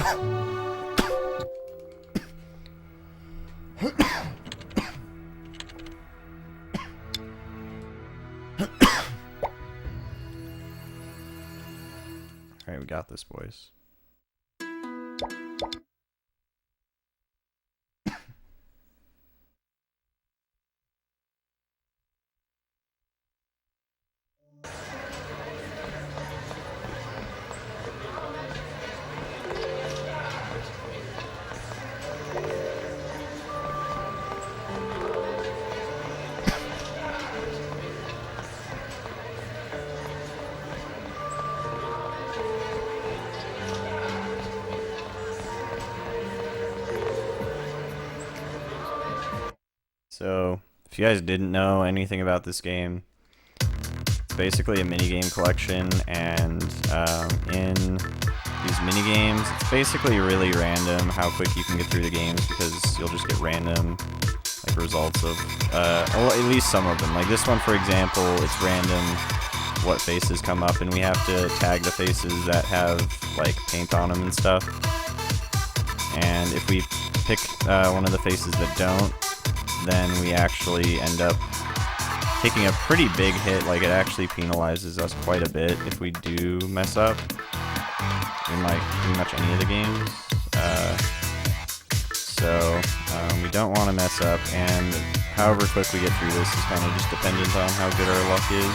Alright, we got this, boys. So, if you guys didn't know anything about this game, it's basically a minigame collection, and in these minigames, it's basically really random how quick you can get through the games, because you'll just get random like results of, well, at least some of them. Like this one, for example, it's random what faces come up, and we have to tag the faces that have like paint on them and stuff. And if we pick one of the faces that don't, then we actually end up taking a pretty big hit. Like, it actually penalizes us quite a bit if we do mess up in like pretty much any of the games. So we don't want to mess up, and however quick we get through this is kind of just dependent on how good our luck is.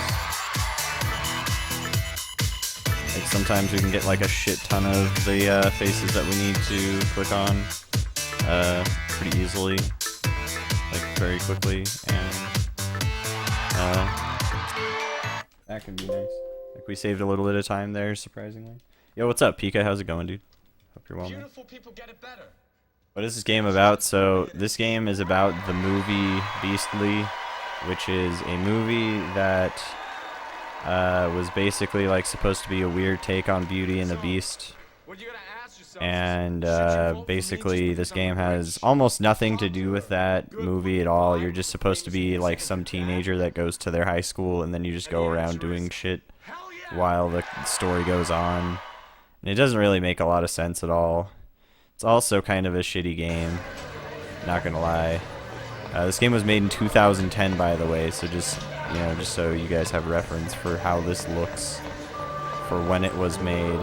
Like, sometimes we can get like a shit ton of the faces that we need to click on pretty easily, like very quickly, and that can be nice. Like, we saved a little bit of time there, surprisingly. Yo, what's up, Pika? How's it going, dude? Hope you're well, man. Beautiful people get it better. What is this game about? So, this game is about the movie Beastly, which is a movie that was basically like supposed to be a weird take on Beauty and the Beast. And basically this game has almost nothing to do with that movie at all. You're just supposed to be like some teenager that goes to their high school, and then you just go around doing shit while the story goes on. And it doesn't really make a lot of sense at all. It's also kind of a shitty game, not gonna lie. This game was made in 2010, by the way, so just, you know, just so you guys have reference for how this looks for when it was made.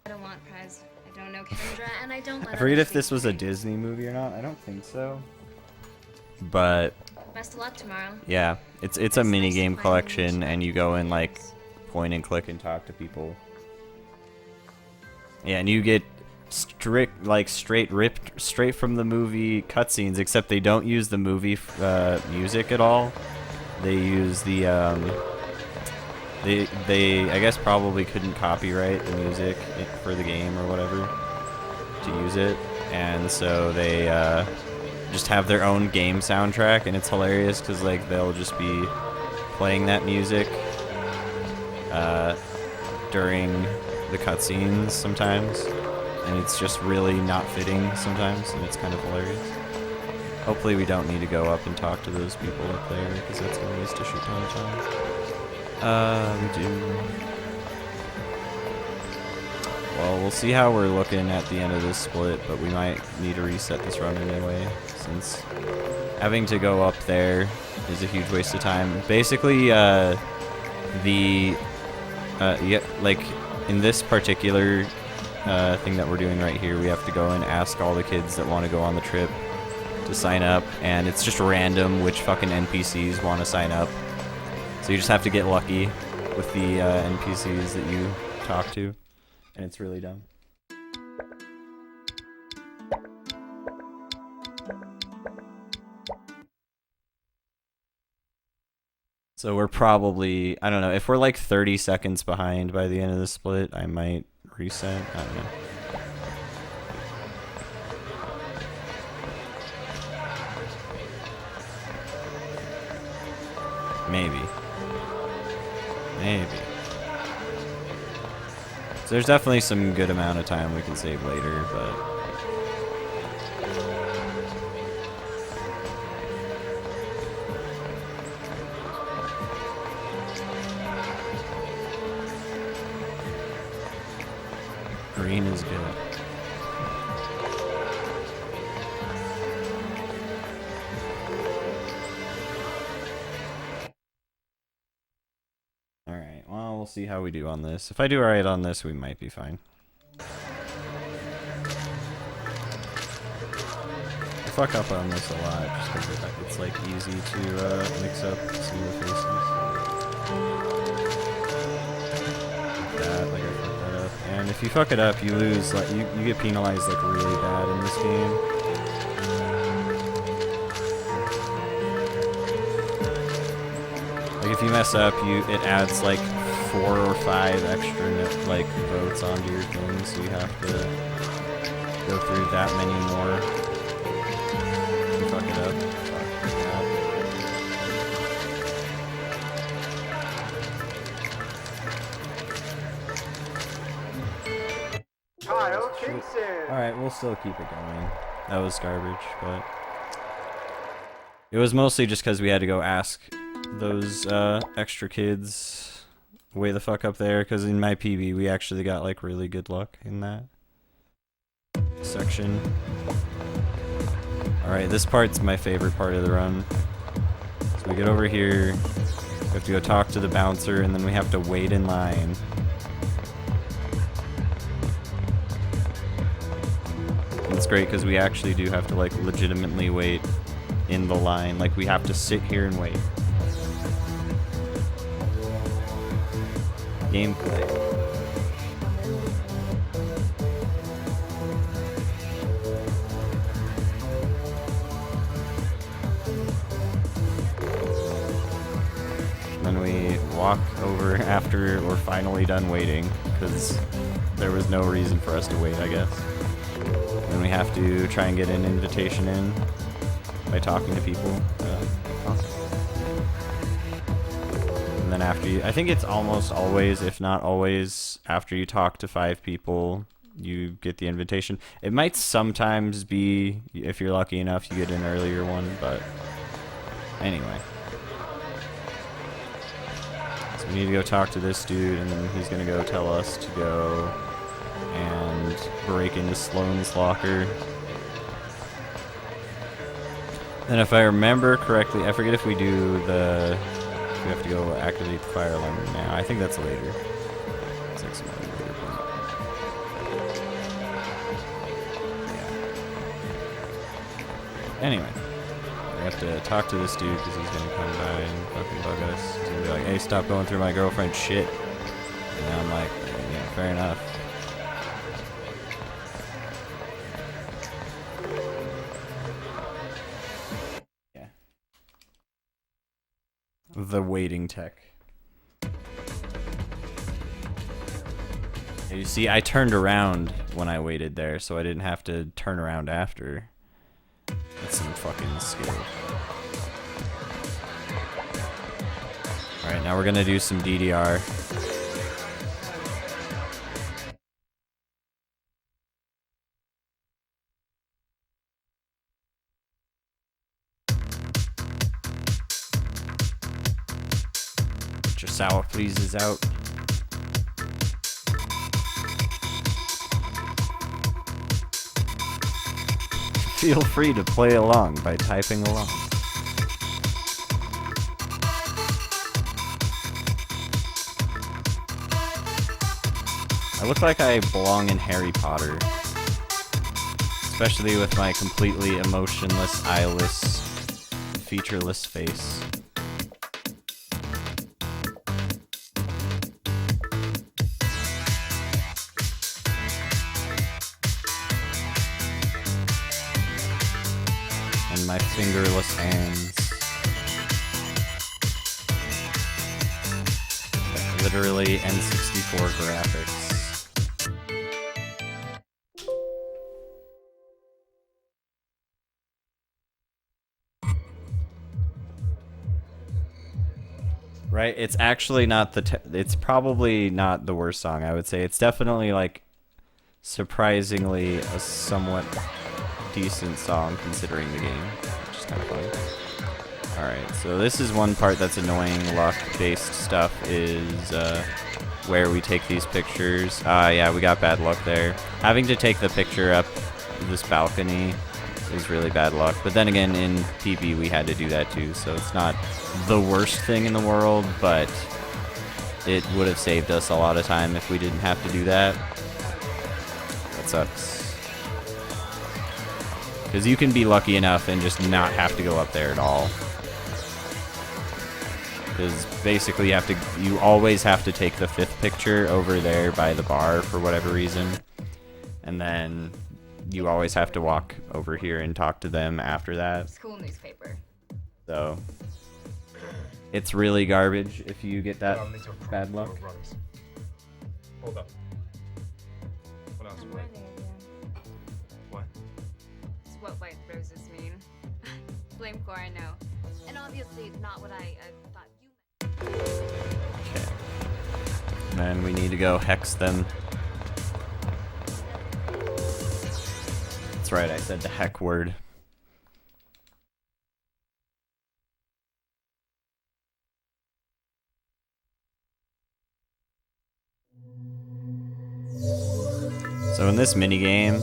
I don't want Prez. I don't know Kendra, and I don't let I forget if this was a Disney movie or not. I don't think so. But best of luck tomorrow. yeah, it's a mini game collection, and you go and like point and click and talk to people. Yeah, and you get straight from the movie cutscenes, except they don't use the movie music at all. They use the they I guess probably couldn't copyright the music for the game or whatever to use it, and so they just have their own game soundtrack, and it's hilarious because like they'll just be playing that music during the cutscenes sometimes, and it's just really not fitting sometimes, and it's kind of hilarious. Hopefully we don't need to go up and talk to those people up there, because that's gonna waste a shit ton of time. We do. Well, we'll see how we're looking at the end of this split, but we might need to reset this run anyway, since having to go up there is a huge waste of time. Basically, yeah, like in this particular thing that we're doing right here, we have to go and ask all the kids that want to go on the trip to sign up, and it's just random which fucking NPCs want to sign up. So you just have to get lucky with the NPCs that you talk to, and it's really dumb. So we're probably, I don't know, if we're like 30 seconds behind by the end of the split, I might reset. I don't know. Maybe. So there's definitely some good amount of time we can save later, but green is good. see how we do on this. If I do alright on this, we might be fine. I fuck up on this a lot, just because it's like easy to mix up some of the faces. Like that, like I fucked that up. And if you fuck it up, you lose, like, you get penalized like really bad in this game. Like if you mess up, it adds like 4 or 5 extra like votes onto your thing, so you have to go through that many more. If you fuck it up. Kyle Kingston. Alright, we'll still keep it going. That was garbage, but it was mostly just because we had to go ask those extra kids way the fuck up there, because in my PB we actually got like really good luck in that section. Alright, this part's my favorite part of the run. So we get over here, we have to go talk to the bouncer, and then we have to wait in line. And it's great because we actually do have to like legitimately wait in the line, like we have to sit here and wait. Gameplay. Then we walk over after we're finally done waiting, because there was no reason for us to wait, I guess. Then we have to try and get an invitation in by talking to people. And then after you, I think it's almost always, if not always, after you talk to 5 people, you get the invitation. It might sometimes be, if you're lucky enough, you get an earlier one, but anyway. So we need to go talk to this dude, and then he's gonna go tell us to go and break into Sloane's locker. And if I remember correctly, I forget if we do the... We have to go activate the fire alarm now. I think that's later. It's like some other later point. Yeah. Anyway. We have to talk to this dude because he's gonna come by and fucking bug us. He's gonna be like, hey, stop going through my girlfriend's shit. And I'm like, yeah, fair enough. The waiting tech. You see, I turned around when I waited there, so I didn't have to turn around after. That's some fucking skill. Alright, now we're gonna do some DDR. Your sour please is out. Feel free to play along by typing along. I look like I belong in Harry Potter. Especially with my completely emotionless, eyeless, featureless face. My fingerless hands. Literally N64 graphics. Right? It's actually not it's probably not the worst song, I would say. It's definitely like surprisingly a somewhat decent song considering the game, which is kind of fun. Alright, so this is one part that's annoying luck-based stuff, is where we take these pictures. Yeah, we got bad luck there. Having to take the picture up this balcony is really bad luck, but then again, in PB we had to do that too, so it's not the worst thing in the world, but it would have saved us a lot of time if we didn't have to do that. That sucks. Because you can be lucky enough and just not have to go up there at all. Because basically you always have to take the 5th picture over there by the bar for whatever reason. And then you always have to walk over here and talk to them after that. School newspaper. So it's really garbage if you get that bad luck. Hold up. What else? What? It's what white roses mean. Blame Core, I know. And obviously not what I thought you meant. Okay. And then we need to go hex them. That's right, I said the heck word. So in this minigame,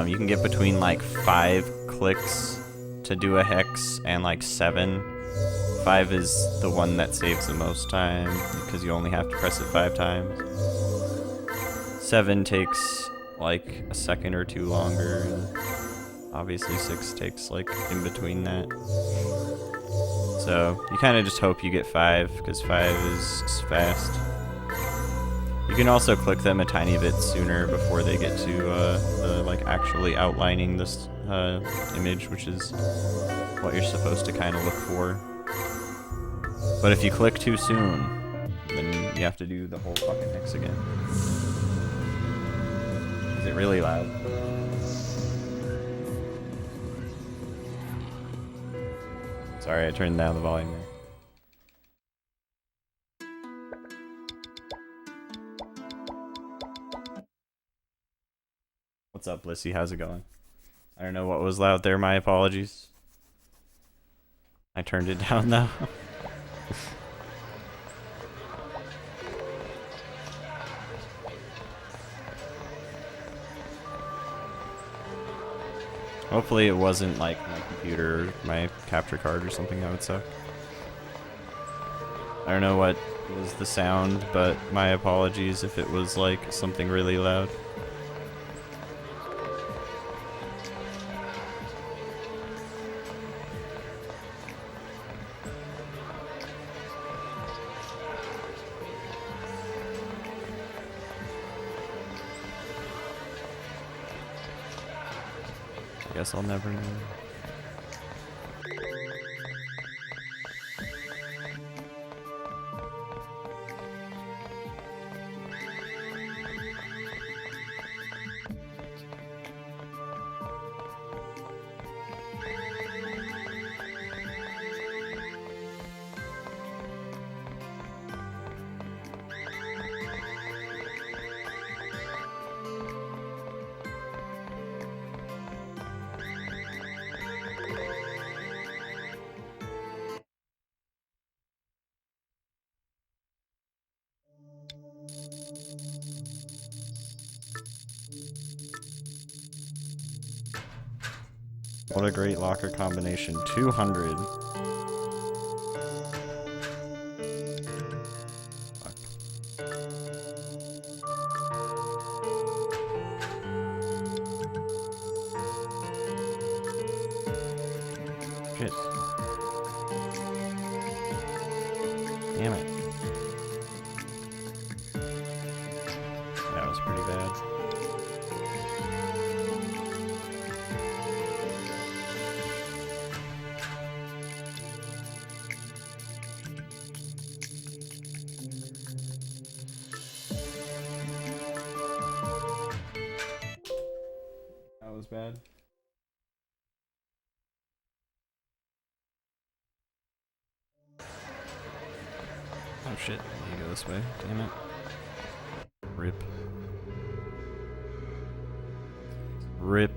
you can get between like 5 clicks to do a hex and like 7. 5 is the one that saves the most time because you only have to press it 5 times. 7 takes like a second or 2 longer, and obviously 6 takes like in between that. So you kind of just hope you get 5 because 5 is fast. You can also click them a tiny bit sooner before they get to the like actually outlining this image, which is what you're supposed to kind of look for. But if you click too soon, then you have to do the whole fucking hex again. Is it really loud? Sorry, I turned down the volume there. What's up, Lissy? How's it going? I don't know what was loud there, my apologies. I turned it down though. Hopefully it wasn't like my computer or my capture card or something. That would suck. I don't know what was the sound, but my apologies if it was like something really loud. Guess I'll never know. What a great locker combination. 200. Fuck. Shit. Damn it. That was pretty bad. That was bad. Oh shit, I need to go this way. Damn it. Rip. Rip.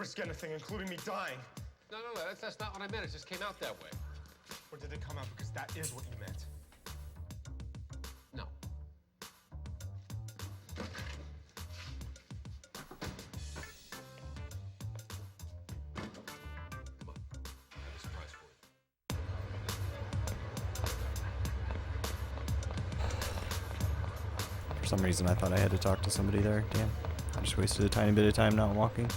risk anything, including me dying. No, that's not what I meant. It just came out that way. Or did it come out because that is what you meant? No. Come on. I have a surprise for you. For some reason, I thought I had to talk to somebody there. Damn. I just wasted a tiny bit of time not walking.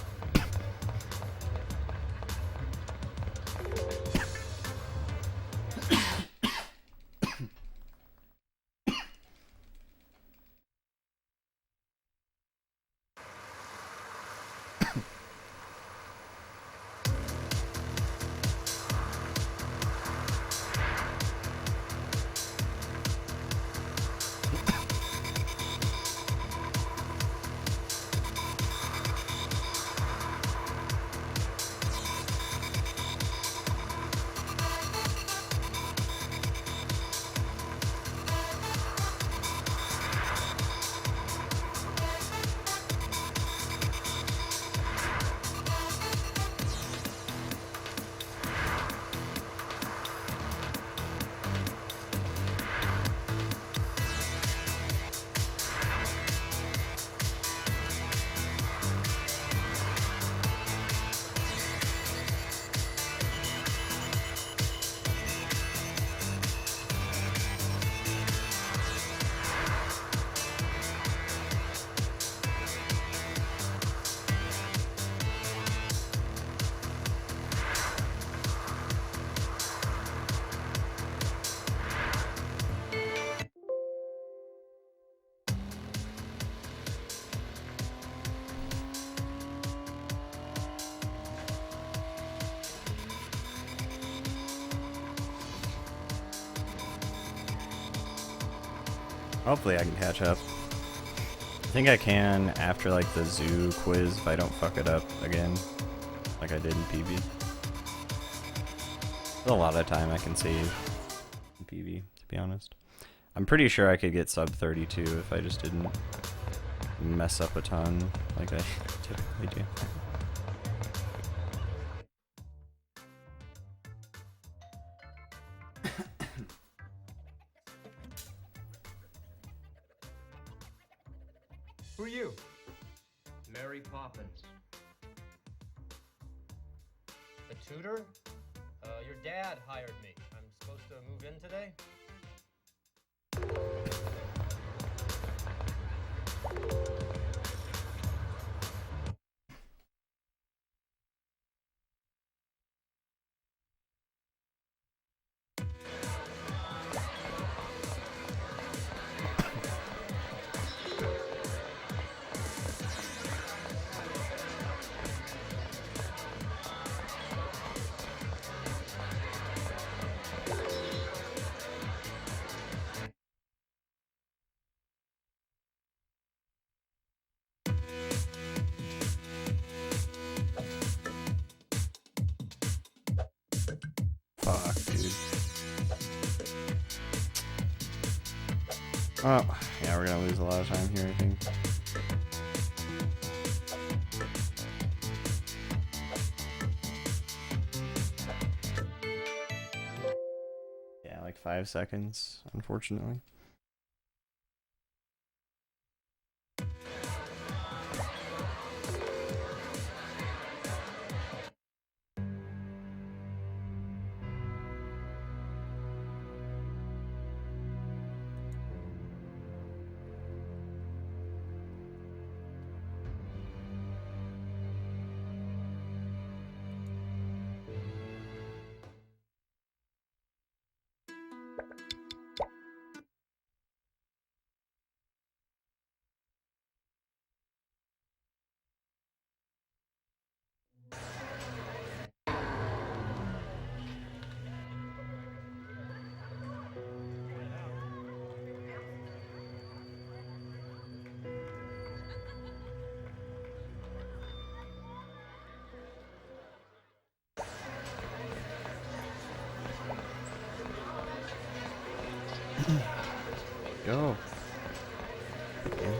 Hopefully I can catch up. I think I can after like the zoo quiz if I don't fuck it up again, like I did in PV. There's a lot of time I can save in PV, to be honest. I'm pretty sure I could get sub 32 if I just didn't mess up a ton like I typically do. Who are you? Mary Poppins. A tutor? Your dad hired me. I'm supposed to move in today? Fuck, dude. Oh, yeah, we're gonna lose a lot of time here, I think. Yeah, like 5 seconds, unfortunately. Go. Okay.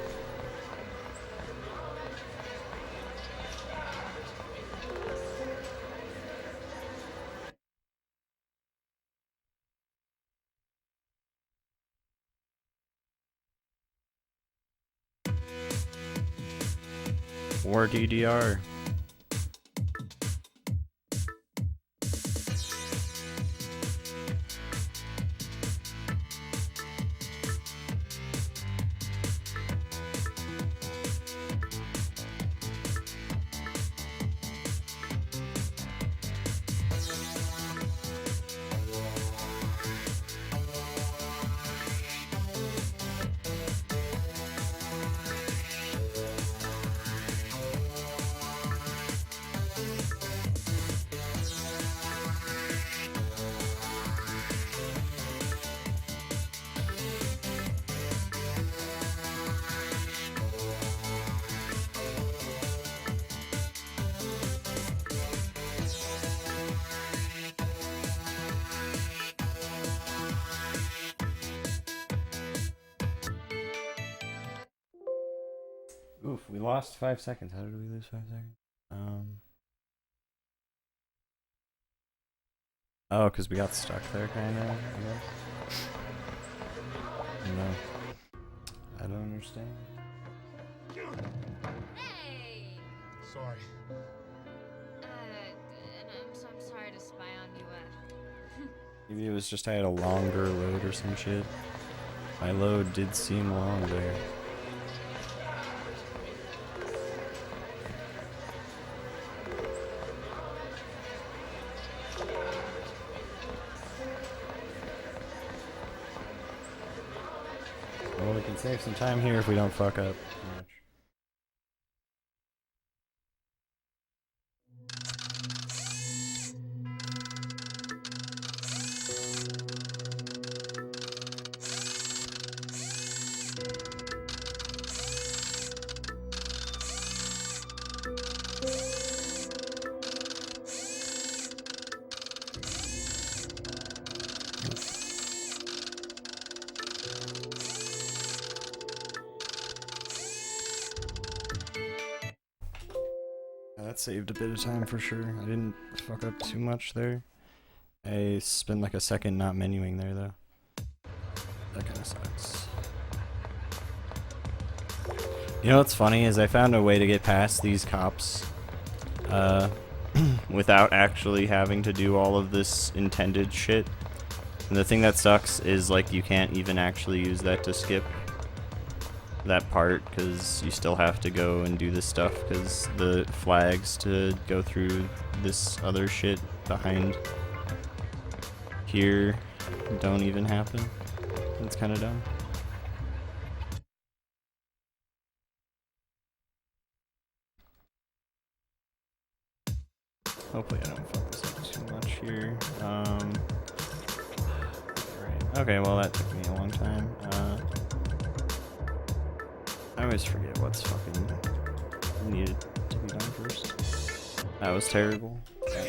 War DDR. Oof, we lost 5 seconds. How did we lose 5 seconds? Oh, because we got stuck there, kind of, I guess. No. I don't understand. Hey! Sorry. And I'm sorry to spy on you, Maybe it was just I had a longer load or some shit. My load did seem long there. Well, we can save some time here if we don't fuck up too much. That saved a bit of time for sure. I didn't fuck up too much there. I spent like a second not menuing there though. That kind of sucks. You know what's funny is I found a way to get past these cops without actually having to do all of this intended shit. And the thing that sucks is like you can't even actually use that to skip that part because you still have to go and do this stuff because the flags to go through this other shit behind here don't even happen. It's kind of dumb. Hopefully I don't fuck this up too much here. Right. Okay, well that took me a long time. I always forget what's fucking needed to be done first. That was terrible.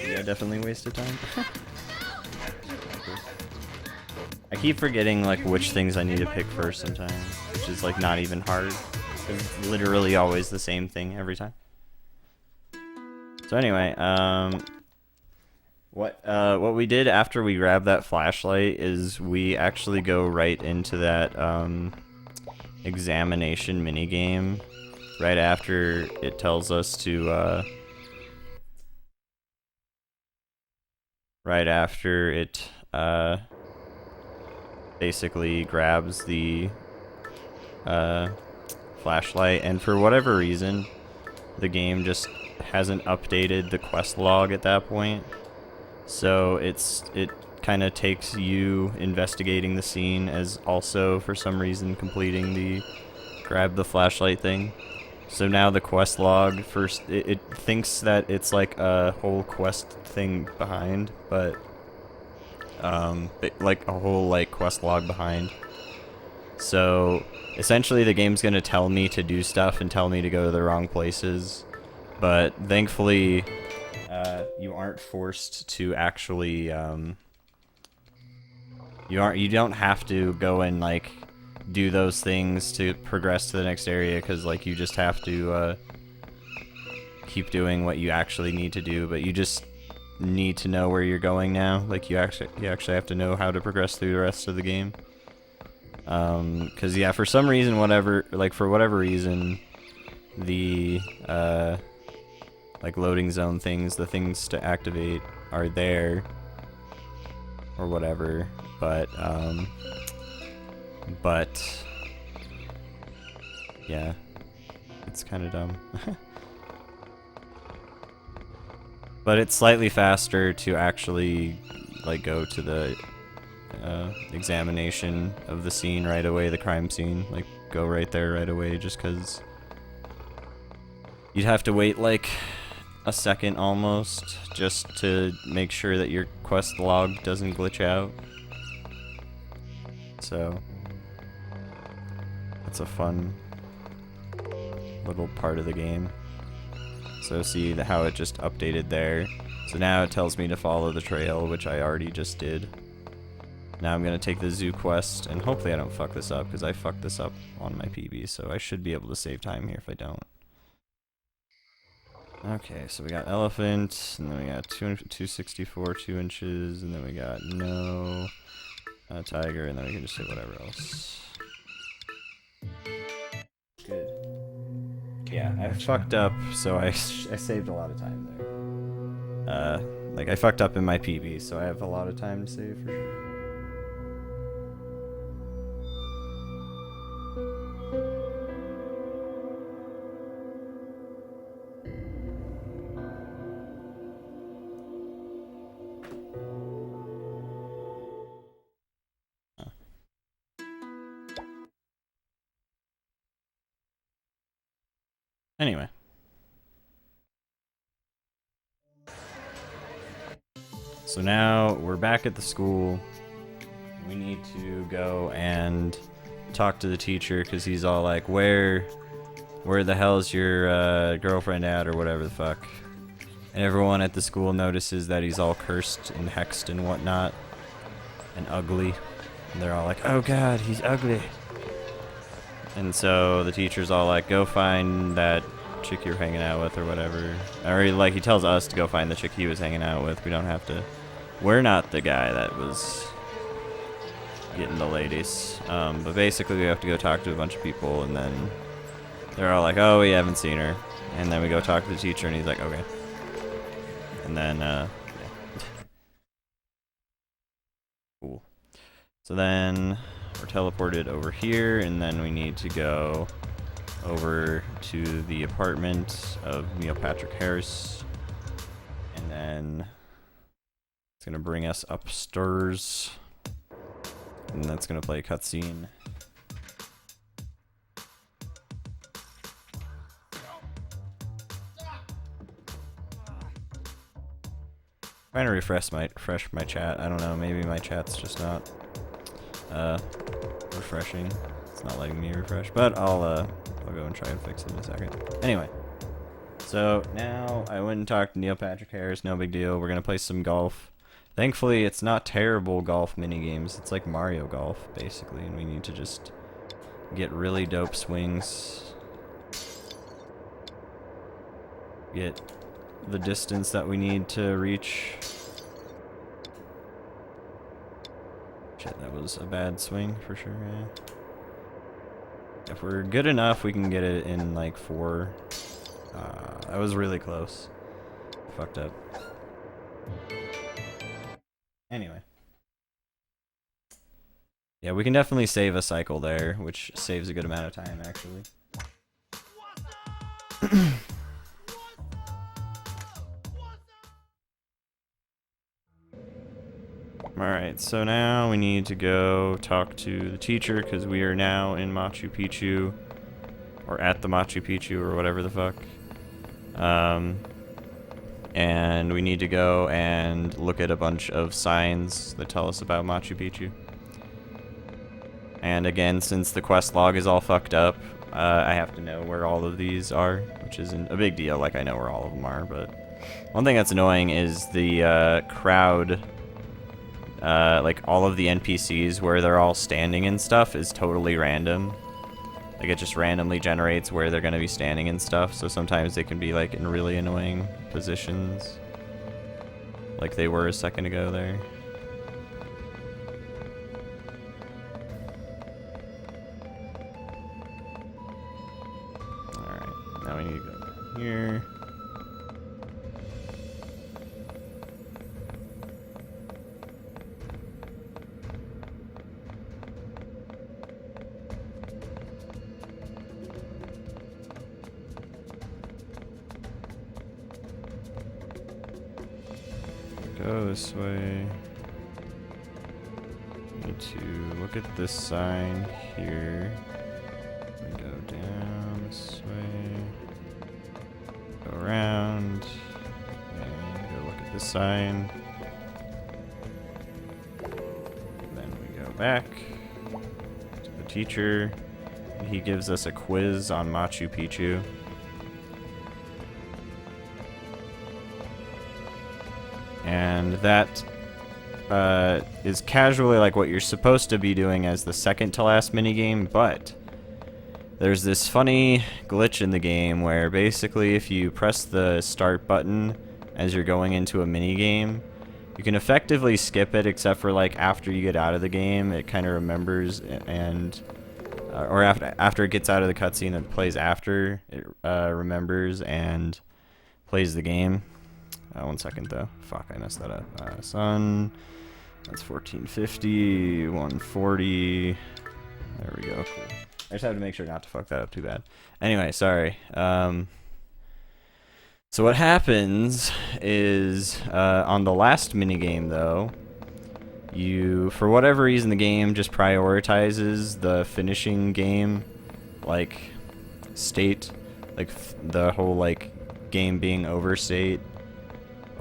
Yeah, definitely wasted time. I keep forgetting like which things I need to pick first sometimes, which is like not even hard. It's literally always the same thing every time. So anyway, what we did after we grabbed that flashlight is we actually go right into that examination minigame right after it tells us to right after it basically grabs the flashlight, and for whatever reason the game just hasn't updated the quest log at that point, so it kind of takes you investigating the scene as also for some reason completing the grab the flashlight thing. So now the quest log first it thinks that it's like a whole quest thing behind, but like a whole like quest log behind. So essentially the game's gonna tell me to do stuff and tell me to go to the wrong places, but thankfully you aren't forced to actually you don't have to go and like do those things to progress to the next area, because like you just have to keep doing what you actually need to do, but you just need to know where you're going now. Like you actually have to know how to progress through the rest of the game. Because yeah, for some reason, for whatever reason, the like loading zone things, the things to activate are there or whatever, but yeah, it's kind of dumb. But it's slightly faster to actually like go to the examination of the scene right away, the crime scene, like go right there right away, just because you'd have to wait like a second almost just to make sure that your quest log doesn't glitch out. So that's a fun little part of the game. So see how it just updated there. So now it tells me to follow the trail, which I already just did. Now I'm gonna take the zoo quest, and hopefully I don't fuck this up, because I fucked this up on my PB, so I should be able to save time here if I don't. Okay, so we got elephant, and then we got 264, 2 inches, and then we got no tiger, and then we can just hit whatever else. Good. Yeah, I fucked up, so I saved a lot of time there. Like I fucked up in my PB, so I have a lot of time to save for sure. Anyway. So now we're back at the school. We need to go and talk to the teacher because he's all like, where the hell's your girlfriend at or whatever the fuck. And everyone at the school notices that he's all cursed and hexed and whatnot and ugly. And they're all like, oh god, he's ugly. And so the teacher's all like, go find that chick you're hanging out with or whatever. Or like he tells us to go find the chick he was hanging out with. We don't have to. We're not the guy that was getting the ladies. But basically we have to go talk to a bunch of people, and then they're all like, oh, we haven't seen her. And then we go talk to the teacher and he's like, okay. And then, yeah. Cool. So then we're teleported over here, and then we need to go over to the apartment of Neil Patrick Harris, and then it's gonna bring us upstairs, and that's gonna play a cutscene. Trying to refresh my chat. I don't know, maybe my chat's just not refreshing. It's not letting me refresh, but I'll go and try and fix it in a second. Anyway, so now I went and talked to Neil Patrick Harris. No big deal. We're gonna play some golf. Thankfully, it's not terrible golf mini games. It's like Mario Golf basically, and we need to just get really dope swings. Get the distance that we need to reach. Shit, that was a bad swing for sure. Yeah. If we're good enough, we can get it in like 4. That was really close. Fucked up. Anyway. Yeah, we can definitely save a cycle there, which saves a good amount of time actually. Alright, so now we need to go talk to the teacher because we are now in Machu Picchu, or at the Machu Picchu, or whatever the fuck. And we need to go and look at a bunch of signs that tell us about Machu Picchu. And again, since the quest log is all fucked up, I have to know where all of these are, which isn't a big deal, like I know where all of them are, but one thing that's annoying is the crowd. Like all of the NPCs where they're all standing and stuff is totally random. Like it just randomly generates where they're gonna be standing and stuff, so sometimes they can be like in really annoying positions. Like they were a second ago there. Alright, now we need to go down here. Go this way. Need to look at this sign here. And go down this way. Go around. And go look at this sign. Then we go back to the teacher. He gives us a quiz on Machu Picchu. And that is casually like what you're supposed to be doing as the second to last minigame, but there's this funny glitch in the game where basically if you press the start button as you're going into a minigame, you can effectively skip it except for like after you get out of the game, it kind of remembers and or after it gets out of the cutscene that plays after, it remembers and plays the game. 1 second though. Fuck, I messed that up. Sun. That's 1450, 140. There we go. Cool. I just have to make sure not to fuck that up too bad. Anyway, sorry. So what happens is on the last minigame though, you, for whatever reason, the game just prioritizes the finishing game, like, state, like, the whole, like, game being over state,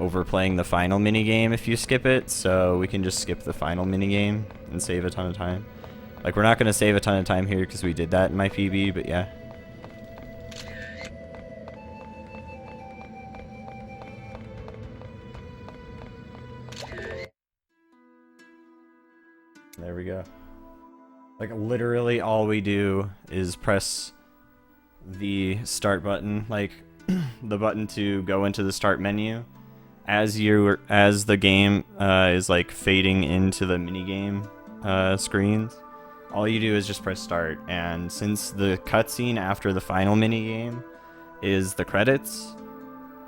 over playing the final minigame if you skip it, so we can just skip the final minigame and save a ton of time. Like, we're not going to save a ton of time here because we did that in my PB, but yeah. There we go. Like, literally all we do is press the start button, like, the button to go into the start menu. As the game is like fading into the minigame screens, all you do is just press start. And since the cutscene after the final minigame is the credits,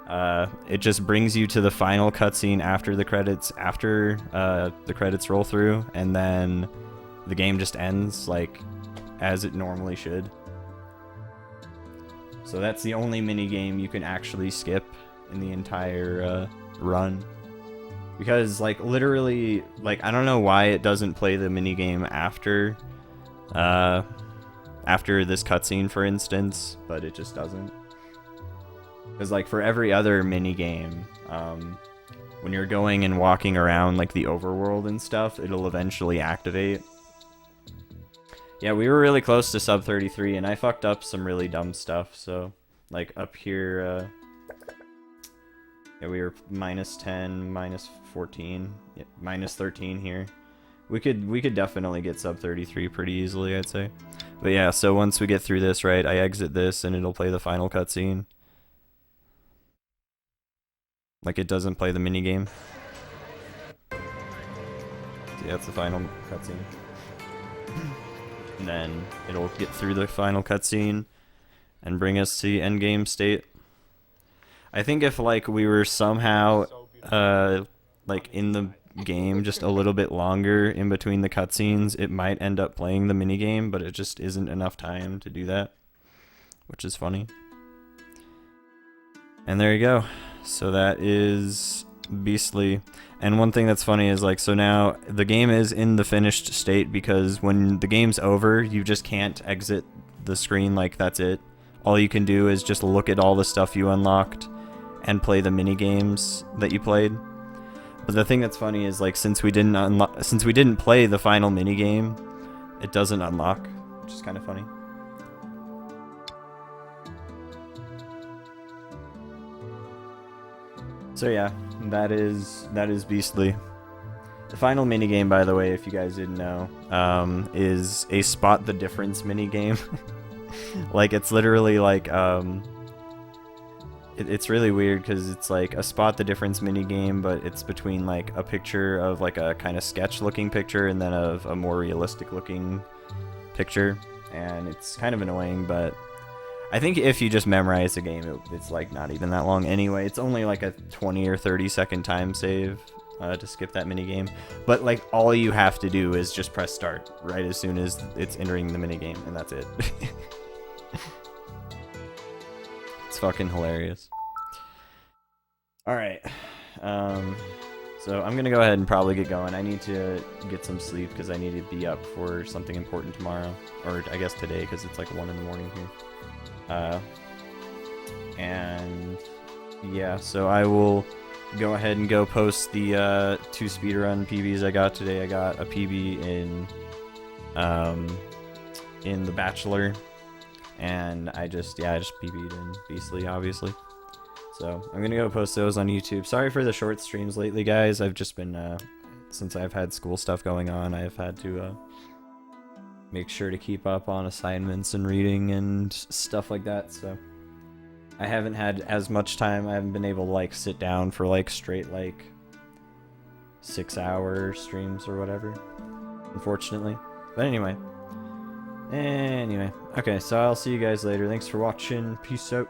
it just brings you to the final cutscene after the credits, roll through, and then the game just ends like as it normally should. So that's the only minigame you can actually skip in the entire run, because like literally, like, I don't know why it doesn't play the minigame after this cutscene, for instance, but it just doesn't. Because like for every other minigame, when you're going and walking around like the overworld and stuff, it'll eventually activate. Yeah, we were really close to sub 33 and I fucked up some really dumb stuff, so like up here, yeah, we were -10, -14, yeah, -13 here. We could definitely get sub 33 pretty easily, I'd say. But yeah, so once we get through this, right, I exit this and it'll play the final cutscene. Like, it doesn't play the minigame. So yeah, that's the final cutscene. And then it'll get through the final cutscene and bring us to the endgame state. I think if like we were somehow like in the game just a little bit longer in between the cutscenes, it might end up playing the minigame, but it just isn't enough time to do that, which is funny. And there you go. So that is Beastly. And one thing that's funny is like, so now the game is in the finished state because when the game's over, you just can't exit the screen, like that's it. All you can do is just look at all the stuff you unlocked and play the mini games that you played. But the thing that's funny is like since we didn't play the final mini game, it doesn't unlock, which is kind of funny. So yeah, that is Beastly. The final minigame, by the way, if you guys didn't know, is a spot the difference minigame. Like, it's literally like, it's really weird because it's like a spot the difference minigame, but it's between like a picture of like a kind of sketch looking picture and then of a more realistic looking picture. And it's kind of annoying, but I think if you just memorize the game, it's like not even that long anyway. It's only like a 20 or 30-second time save to skip that mini game. But like all you have to do is just press start right as soon as it's entering the mini game, and that's it. It's fucking hilarious. All right. So I'm gonna go ahead and probably get going. I need to get some sleep because I need to be up for something important tomorrow, or I guess today because it's like 1 in the morning here. And yeah, so I will go ahead and go post the 2 speedrun PBs I got today. I got a PB in The Bachelor, and I just PB'd in Beastly, obviously. So I'm gonna go post those on YouTube. Sorry for the short streams lately, guys. I've just been since I've had school stuff going on, I've had to make sure to keep up on assignments and reading and stuff like that. So I haven't had as much time. I haven't been able to like sit down for like straight like 6-hour streams or whatever, unfortunately. But anyway, okay, so I'll see you guys later. Thanks for watching. Peace out.